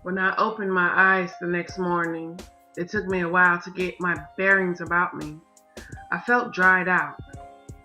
When I opened my eyes the next morning, it took me a while to get my bearings about me. I felt dried out,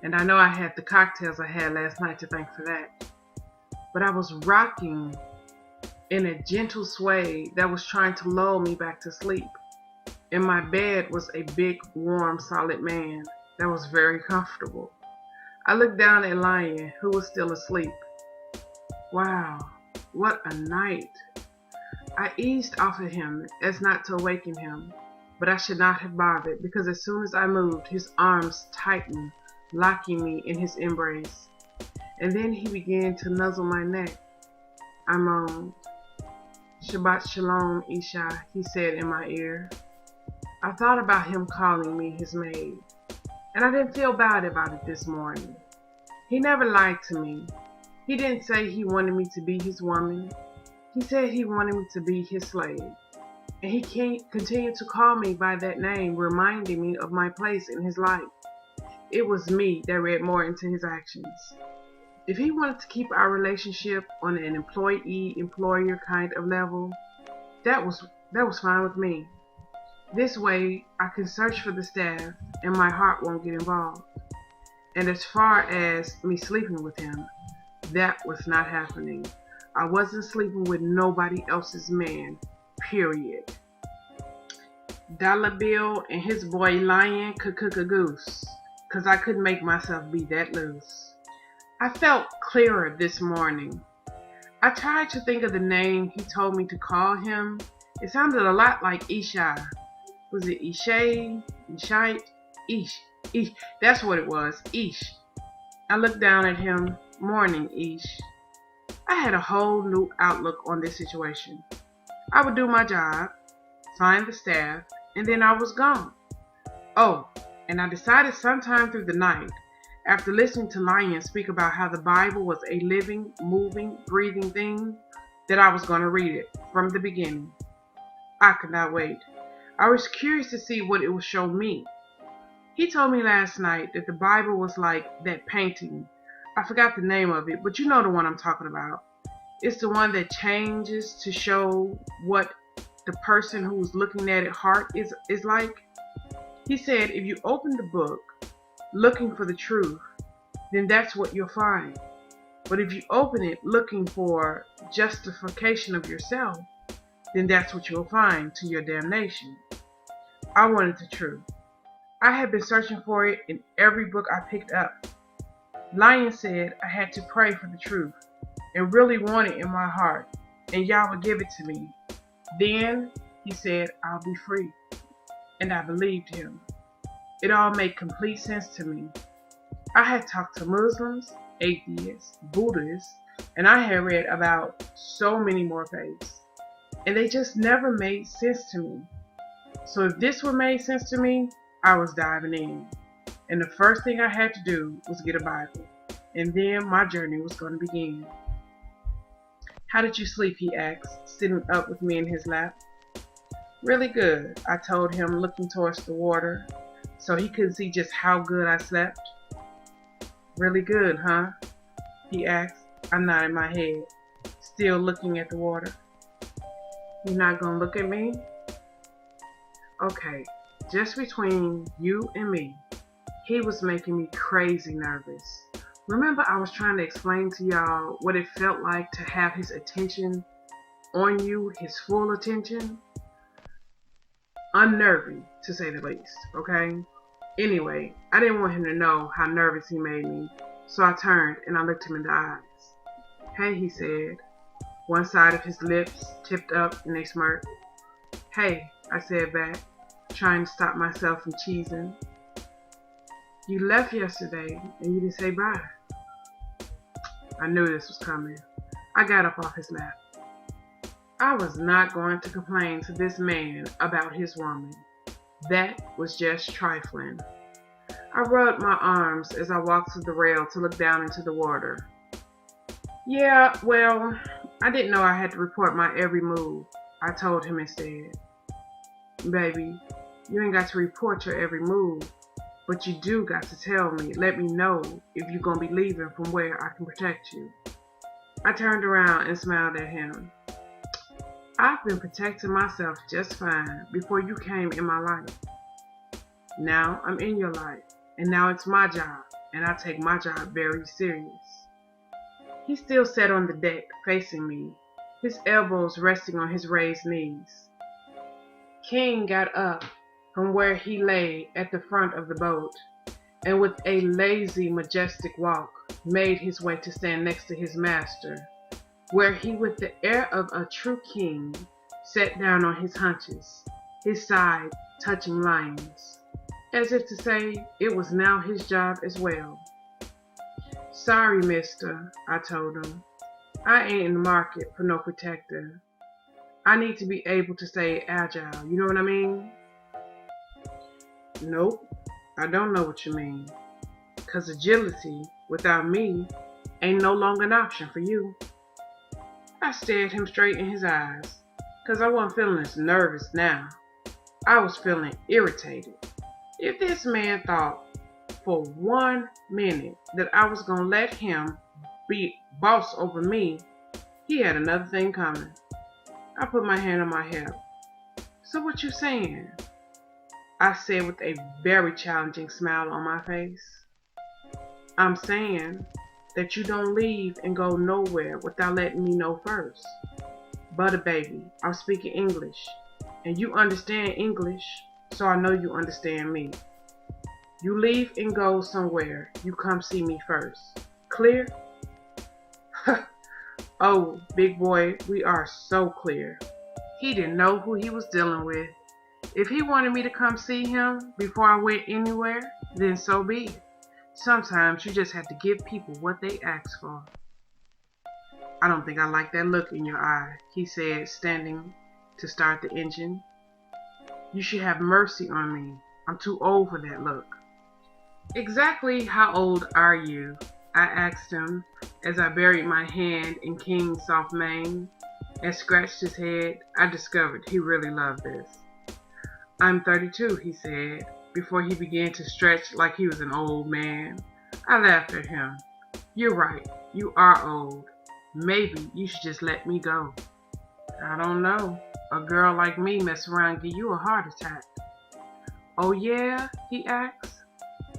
and I know I had the cocktails I had last night to thank for that. But I was rocking in a gentle sway that was trying to lull me back to sleep. In my bed was a big, warm, solid man that was very comfortable. I looked down at Lion, who was still asleep. Wow, what a night. I eased off of him as not to awaken him, but I should not have bothered because as soon as I moved, his arms tightened, locking me in his embrace. And then he began to nuzzle my neck. I moaned. Shabbat Shalom, Isha, he said in my ear. I thought about him calling me his maid, and I didn't feel bad about it this morning. He never lied to me. He didn't say he wanted me to be his woman. He said he wanted me to be his slave. And he continued to call me by that name, reminding me of my place in his life. It was me that read more into his actions. If he wanted to keep our relationship on an employee-employer kind of level, that was fine with me. This way, I can search for the staff and my heart won't get involved. And as far as me sleeping with him, that was not happening. I wasn't sleeping with nobody else's man, period. Dollar Bill and his boy Lion could cook a goose, 'cause I couldn't make myself be that loose. I felt clearer this morning. I tried to think of the name he told me to call him. It sounded a lot like Isha. Was it Ishay? Ishite? Ish. That's what it was, Ish. I looked down at him. Morning, Ish. I had a whole new outlook on this situation. I would do my job, find the staff, and then I was gone. Oh, and I decided sometime through the night, after listening to Lion speak about how the Bible was a living, moving, breathing thing, that I was going to read it from the beginning. I could not wait. I was curious to see what it would show me. He told me last night that the Bible was like that painting. I forgot the name of it, but you know the one I'm talking about. It's the one that changes to show what the person who's looking at it heart is like. He said if you open the book looking for the truth, then that's what you'll find. But if you open it looking for justification of yourself, then that's what you'll find to your damnation. I wanted the truth. I had been searching for it in every book I picked up. Lion said I had to pray for the truth and really want it in my heart, and Yah would give it to me. Then, he said, I'll be free. And I believed him. It all made complete sense to me. I had talked to Muslims, atheists, Buddhists, and I had read about so many more faiths, and they just never made sense to me. So if this one made sense to me, I was diving in. And the first thing I had to do was get a Bible. And then my journey was going to begin. How did you sleep, he asked, sitting up with me in his lap. Really good, I told him, looking towards the water, so he couldn't see just how good I slept. Really good, huh? He asked. I nodded my head, still looking at the water. You're not going to look at me? Okay, just between you and me, he was making me crazy nervous. Remember I was trying to explain to y'all what it felt like to have his attention on you, his full attention? Unnerving, to say the least, okay? Anyway, I didn't want him to know how nervous he made me, so I turned and I looked him in the eyes. Hey, he said. One side of his lips tipped up in a smirk. Hey, I said back, trying to stop myself from cheesing. You left yesterday and you didn't say bye. I knew this was coming. I got up off his lap. I was not going to complain to this man about his woman. That was just trifling. I rubbed my arms as I walked to the rail to look down into the water. Yeah, well, I didn't know I had to report my every move, I told him instead. Baby, you ain't got to report your every move, but you do got to let me know if you're going to be leaving from where I can protect you. I turned around and smiled at him. I've been protecting myself just fine before you came in my life. Now I'm in your life, and now it's my job, and I take my job very serious. He still sat on the deck facing me, his elbows resting on his raised knees. King got up from where he lay at the front of the boat, and with a lazy, majestic walk, made his way to stand next to his master, where he, with the air of a true king, sat down on his haunches, his side touching lions, as if to say it was now his job as well. Sorry, mister, I told him. I ain't in the market for no protector. I need to be able to stay agile, you know what I mean? Nope, I don't know what you mean. 'Cause agility, without me, ain't no longer an option for you. I stared him straight in his eyes, 'cause I wasn't feeling as nervous now. I was feeling irritated. If this man thought for 1 minute that I was going to let him be boss over me, he had another thing coming. I put my hand on my hip. So what you saying? I said with a very challenging smile on my face. I'm saying that you don't leave and go nowhere without letting me know first. Butter baby, I'm speaking English, and you understand English, so I know you understand me. You leave and go somewhere, you come see me first. Clear? Oh, big boy, we are so clear. He didn't know who he was dealing with. If he wanted me to come see him before I went anywhere, then so be it. Sometimes you just have to give people what they ask for. I don't think I like that look in your eye, he said, standing to start the engine. You should have mercy on me. I'm too old for that look. Exactly how old are you? I asked him as I buried my hand in King's soft mane and scratched his head. I discovered he really loved this. I'm 32, he said, before he began to stretch like he was an old man. I laughed at him. You're right, you are old. Maybe you should just let me go. I don't know. A girl like me mess around and give you a heart attack. Oh yeah? He asked.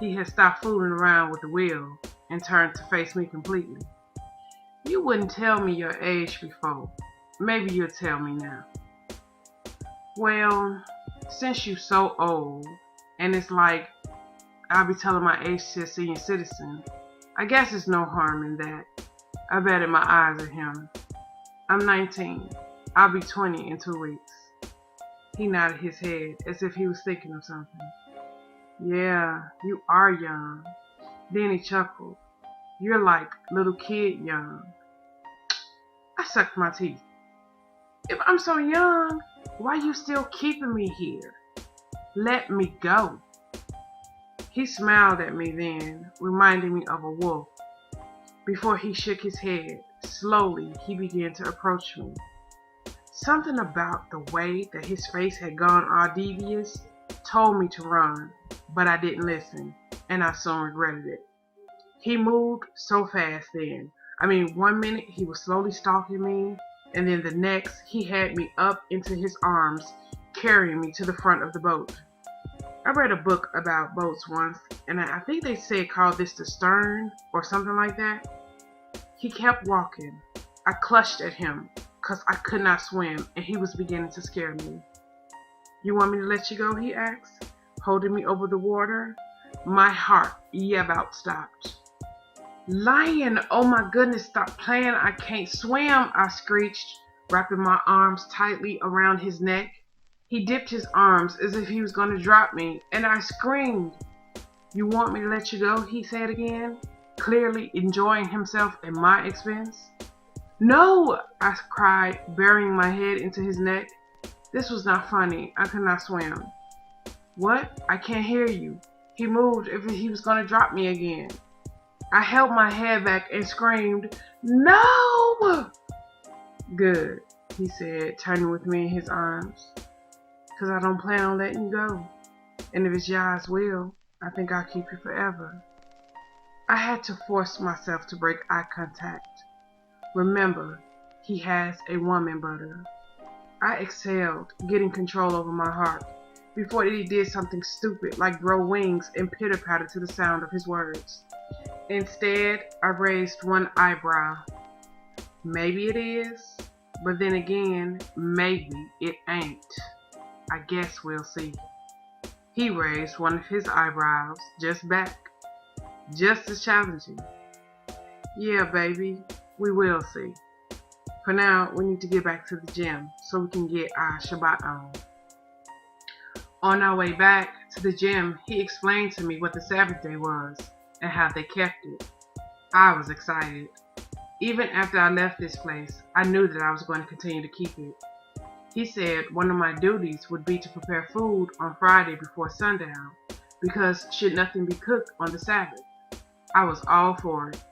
He had stopped fooling around with the wheel and turned to face me completely. You wouldn't tell me your age before. Maybe you'll tell me now. Well, since you're so old, and it's like I'll be telling my age to a senior citizen, I guess there's no harm in that. I batted my eyes at him. I'm 19. I'll be 20 in 2 weeks. He nodded his head as if he was thinking of something. Yeah, you are young. Then he chuckled. You're like little kid young. I sucked my teeth. If I'm so young, why you still keeping me here? Let me go. He smiled at me then, reminding me of a wolf. Before he shook his head, slowly he began to approach me. Something about the way that his face had gone all devious told me to run, but I didn't listen, and I soon regretted it. He moved so fast then. 1 minute he was slowly stalking me, and then the next he had me up into his arms, carrying me to the front of the boat. I read a book about boats once, and I think they said called this the stern or something like that. He kept walking. I clutched at him because I could not swim, and he was beginning to scare me. You want me to let you go? He asked, holding me over the water. My heart about stopped. Lion, oh my goodness, stop playing. I can't swim, I screeched, wrapping my arms tightly around his neck. He dipped his arms as if he was going to drop me, and I screamed. You want me to let you go? He said again, clearly enjoying himself at my expense. No, I cried, burying my head into his neck. This was not funny. I could not swim. What? I can't hear you. He moved if he was going to drop me again. I held my head back and screamed, "No!" "Good," he said, turning with me in his arms. "'Cause I don't plan on letting you go. And if it's Yah's will, I think I'll keep you forever." I had to force myself to break eye contact. Remember, he has a woman, Butta. I exhaled, getting control over my heart, before he did something stupid like grow wings and pitter-patter to the sound of his words. Instead, I raised one eyebrow. Maybe it is, but then again, maybe it ain't. I guess we'll see. He raised one of his eyebrows just back, just as challenging. Yeah, baby, we will see. For now, we need to get back to the gym so we can get our Shabbat on. On our way back to the gym, he explained to me what the Sabbath day was and how they kept it. I was excited. Even after I left this place, I knew that I was going to continue to keep it. He said one of my duties would be to prepare food on Friday before sundown, because should nothing be cooked on the Sabbath. I was all for it.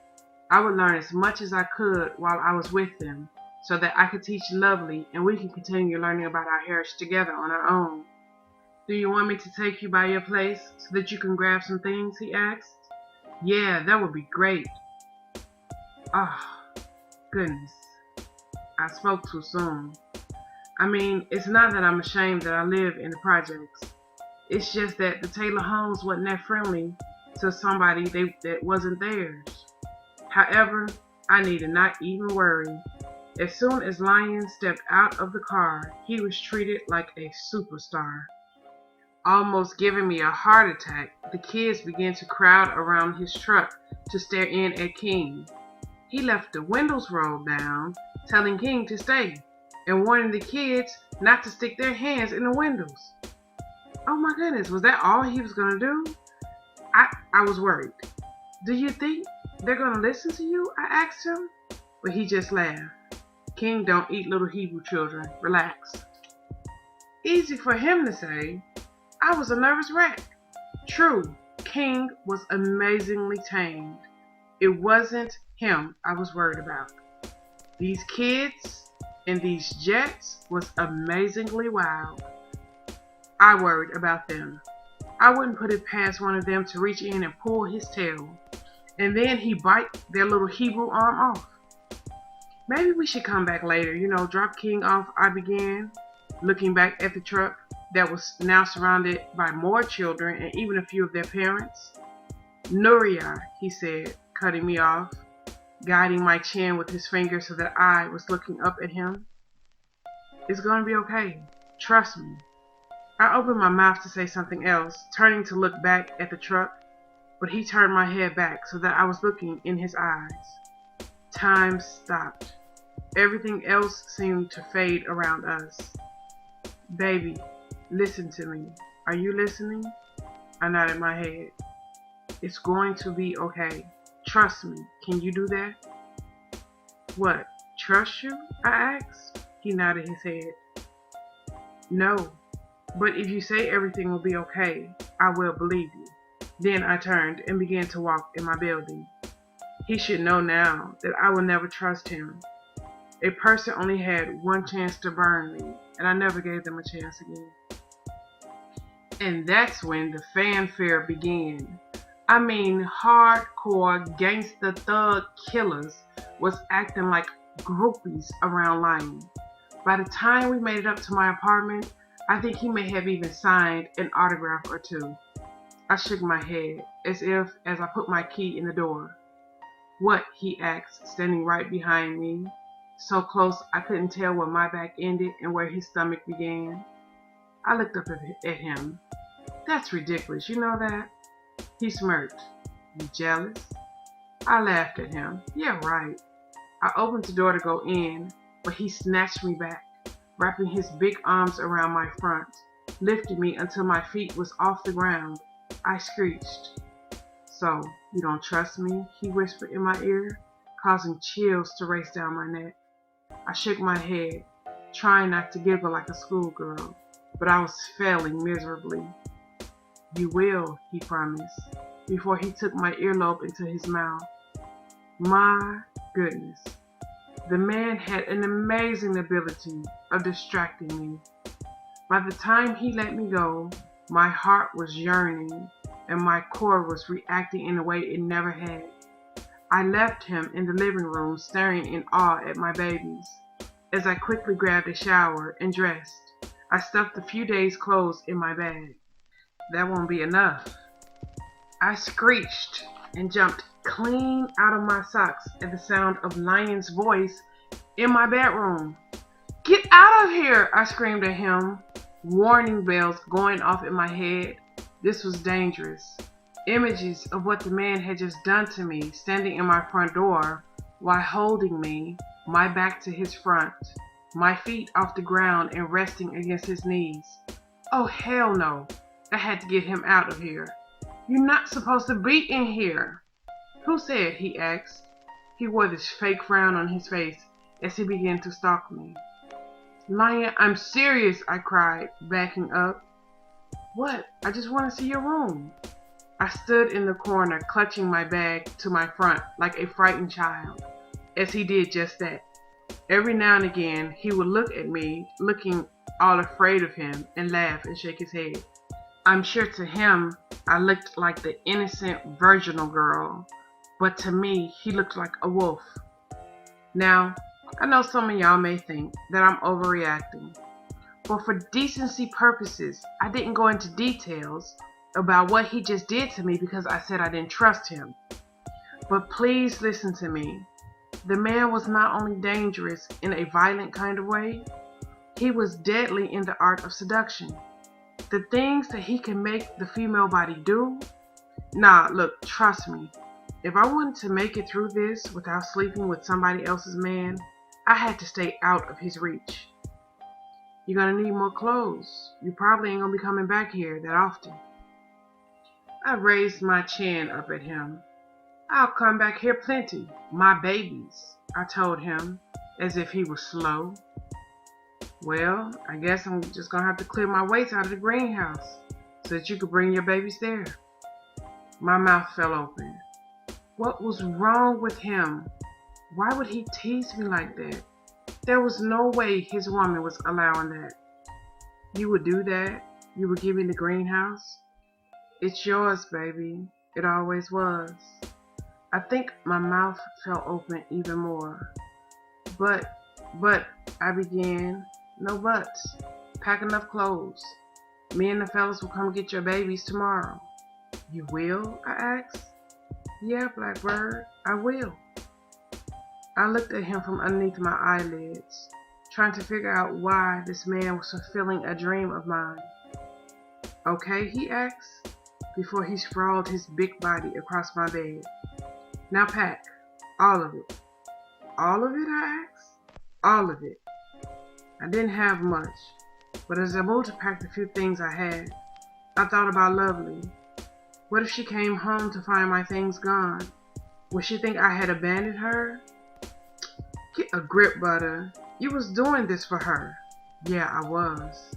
I would learn as much as I could while I was with them, so that I could teach Lovely and we can continue learning about our heritage together on our own. "Do you want me to take you by your place so that you can grab some things?" he asked. "Yeah, that would be great." Oh, goodness. I spoke too soon. I mean, it's not that I'm ashamed that I live in the projects. It's just that the Taylor homes wasn't that friendly to somebody that wasn't theirs. However, I needed not even worry. As soon as Lion stepped out of the car, he was treated like a superstar. Almost giving me a heart attack, the kids began to crowd around his truck to stare in at King. He left the windows rolled down, telling King to stay, and warning the kids not to stick their hands in the windows. Oh my goodness, was that all he was going to do? I was worried. "Do you think they're going to listen to you?" I asked him. But he just laughed. "King don't eat little Hebrew children. Relax." Easy for him to say. I was a nervous wreck. True, King was amazingly tamed. It wasn't him I was worried about. These kids and these jets was amazingly wild. I worried about them. I wouldn't put it past one of them to reach in and pull his tail, and then he bite their little Hebrew arm off. Maybe we should come back later, drop King off, I began, looking back at the truck that was now surrounded by more children and even a few of their parents. "Nuria," he said, cutting me off, guiding my chin with his finger so that I was looking up at him. "It's going to be okay. Trust me." I opened my mouth to say something else, turning to look back at the truck, but he turned my head back so that I was looking in his eyes. Time stopped. Everything else seemed to fade around us. "Baby, listen to me. Are you listening?" I nodded my head. "It's going to be okay. Trust me. Can you do that?" "What, trust you?" I asked. He nodded his head. "No, but if you say everything will be okay, I will believe you." Then I turned and began to walk in my building. He should know now that I will never trust him. A person only had one chance to burn me, and I never gave them a chance again. And that's when the fanfare began. I mean, hardcore gangsta thug killers was acting like groupies around Lion. By the time we made it up to my apartment, I think he may have even signed an autograph or two. I shook my head, as I put my key in the door. "What?" he asked, standing right behind me, so close I couldn't tell where my back ended and where his stomach began. I looked up at him. "That's ridiculous, you know that?" He smirked. "You jealous?" I laughed at him. "Yeah, right." I opened the door to go in, but he snatched me back, wrapping his big arms around my front, lifted me until my feet was off the ground. I screeched. "So, you don't trust me?" he whispered in my ear, causing chills to race down my neck. I shook my head, trying not to giggle like a schoolgirl, but I was failing miserably. "You will," he promised, before he took my earlobe into his mouth. My goodness. The man had an amazing ability of distracting me. By the time he let me go, my heart was yearning and my core was reacting in a way it never had. I left him in the living room staring in awe at my babies. As I quickly grabbed a shower and dressed, I stuffed a few days' clothes in my bag. That won't be enough. I screeched and jumped clean out of my socks at the sound of Lion's voice in my bedroom. "Get out of here!" I screamed at him, warning bells going off in my head. This was dangerous. Images of what the man had just done to me, standing in my front door while holding me, my back to his front, my feet off the ground and resting against his knees. Oh, hell no. I had to get him out of here. "You're not supposed to be in here." "Who said?" he asked. He wore this fake frown on his face as he began to stalk me. "Lion, I'm serious," I cried, backing up. "What? I just want to see your room." I stood in the corner, clutching my bag to my front like a frightened child, as he did just that. Every now and again, he would look at me, looking all afraid of him, and laugh and shake his head. I'm sure to him, I looked like the innocent, virginal girl, but to me, he looked like a wolf. Now, I know some of y'all may think that I'm overreacting, but for decency purposes, I didn't go into details about what he just did to me because I said I didn't trust him. But please listen to me. The man was not only dangerous in a violent kind of way, he was deadly in the art of seduction. The things that he can make the female body do? Nah, look, trust me. If I wanted to make it through this without sleeping with somebody else's man, I had to stay out of his reach. "You're gonna need more clothes. You probably ain't gonna be coming back here that often." I raised my chin up at him. "I'll come back here plenty. My babies," I told him, as if he was slow. "Well, I guess I'm just gonna have to clear my waist out of the greenhouse so that you could bring your babies there." My mouth fell open. What was wrong with him? Why would he tease me like that? There was no way his woman was allowing that. "You would do that? You would give me the greenhouse?" "It's yours, baby. It always was." I think my mouth fell open even more. But, I began. "No buts. Pack enough clothes. Me and the fellas will come get your babies tomorrow." "You will?" I asked. "Yeah, Blackbird, I will." I looked at him from underneath my eyelids, trying to figure out why this man was fulfilling a dream of mine. "Okay," he asked, before he sprawled his big body across my bed. "Now pack. All of it." "All of it?" I asked. "All of it." I didn't have much, but as I moved to pack the few things I had, I thought about Lovely. What if she came home to find my things gone? Would she think I had abandoned her? Get a grip, Butta. You was doing this for her. Yeah, I was.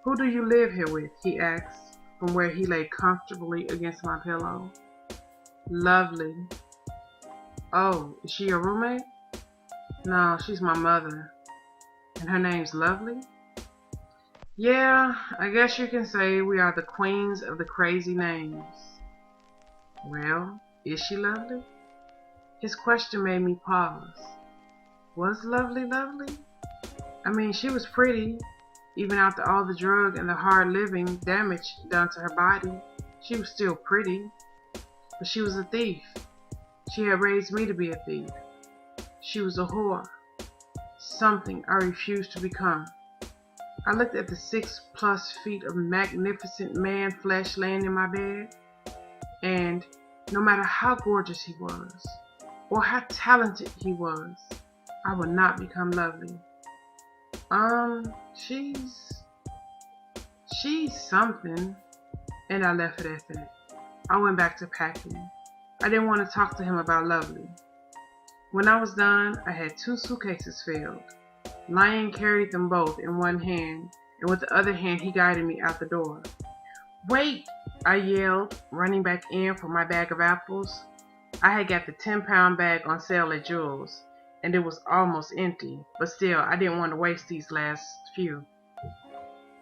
Who do you live here with? He asked, from where he lay comfortably against my pillow. Lovely. Oh, is she your roommate? No, she's my mother. And her name's Lovely? Yeah, I guess you can say we are the queens of the crazy names. Well, is she lovely? His question made me pause. Was Lovely lovely? I mean, she was pretty. Even after all the drug and the hard living damage done to her body, she was still pretty. But she was a thief. She had raised me to be a thief. She was a whore. Something I refused to become. I looked at the 6+ feet of magnificent man flesh laying in my bed, and no matter how gorgeous he was, or how talented he was, I would not become Lovely. She's something, and I left it at that. I went back to packing. I didn't want to talk to him about Lovely. When I was done, I had 2 suitcases filled. Lion carried them both in one hand, and with the other hand he guided me out the door. "Wait!" I yelled, running back in for my bag of apples. I had got the 10-pound bag on sale at Jewel's, and it was almost empty, but still I didn't want to waste these last few.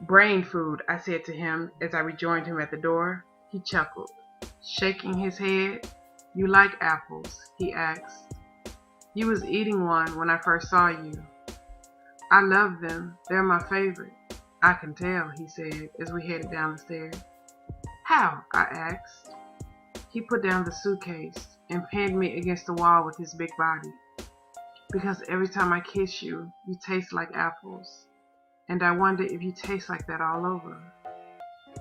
"Brain food," I said to him as I rejoined him at the door. He chuckled, shaking his head. "You like apples?" he asked. "You was eating one when I first saw you." "I love them. They're my favorite." "I can tell," he said as we headed down the stairs. "How?" I asked. He put down the suitcase and pinned me against the wall with his big body. "Because every time I kiss you, you taste like apples. And I wonder if you taste like that all over."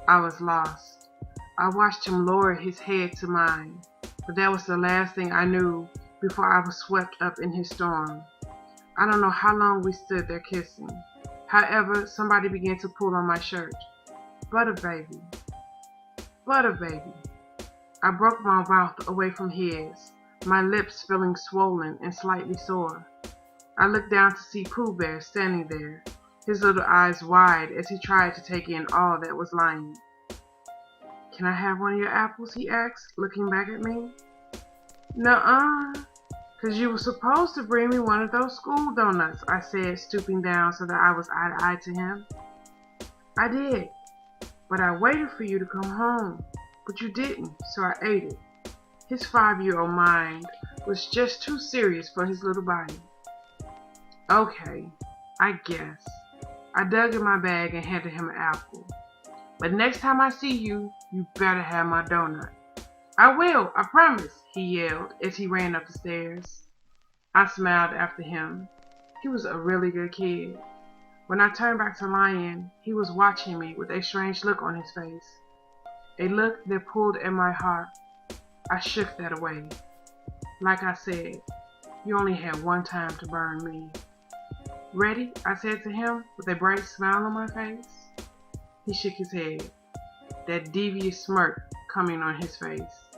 I was lost. I watched him lower his head to mine, but that was the last thing I knew before I was swept up in his storm. I don't know how long we stood there kissing. However, somebody began to pull on my shirt. "Butter baby. Butter baby." I broke my mouth away from his, my lips feeling swollen and slightly sore. I looked down to see Pooh Bear standing there, his little eyes wide as he tried to take in all that was lying. "Can I have one of your apples?" he asked, looking back at me. "Nuh-uh, 'cause you were supposed to bring me one of those school donuts," I said, stooping down so that I was eye-to-eye to him. "I did, but I waited for you to come home. But you didn't, so I ate it." His 5-year-old mind was just too serious for his little body. "Okay, I guess." I dug in my bag and handed him an apple. "But next time I see you, you better have my donut." "I will, I promise," he yelled as he ran up the stairs. I smiled after him. He was a really good kid. When I turned back to Lion, he was watching me with a strange look on his face. A look that pulled at my heart. I shook that away. Like I said, you only had one time to burn me. "Ready?" I said to him with a bright smile on my face. He shook his head, that devious smirk coming on his face.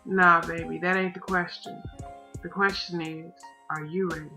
"Nah, baby, that ain't the question. The question is, are you ready?"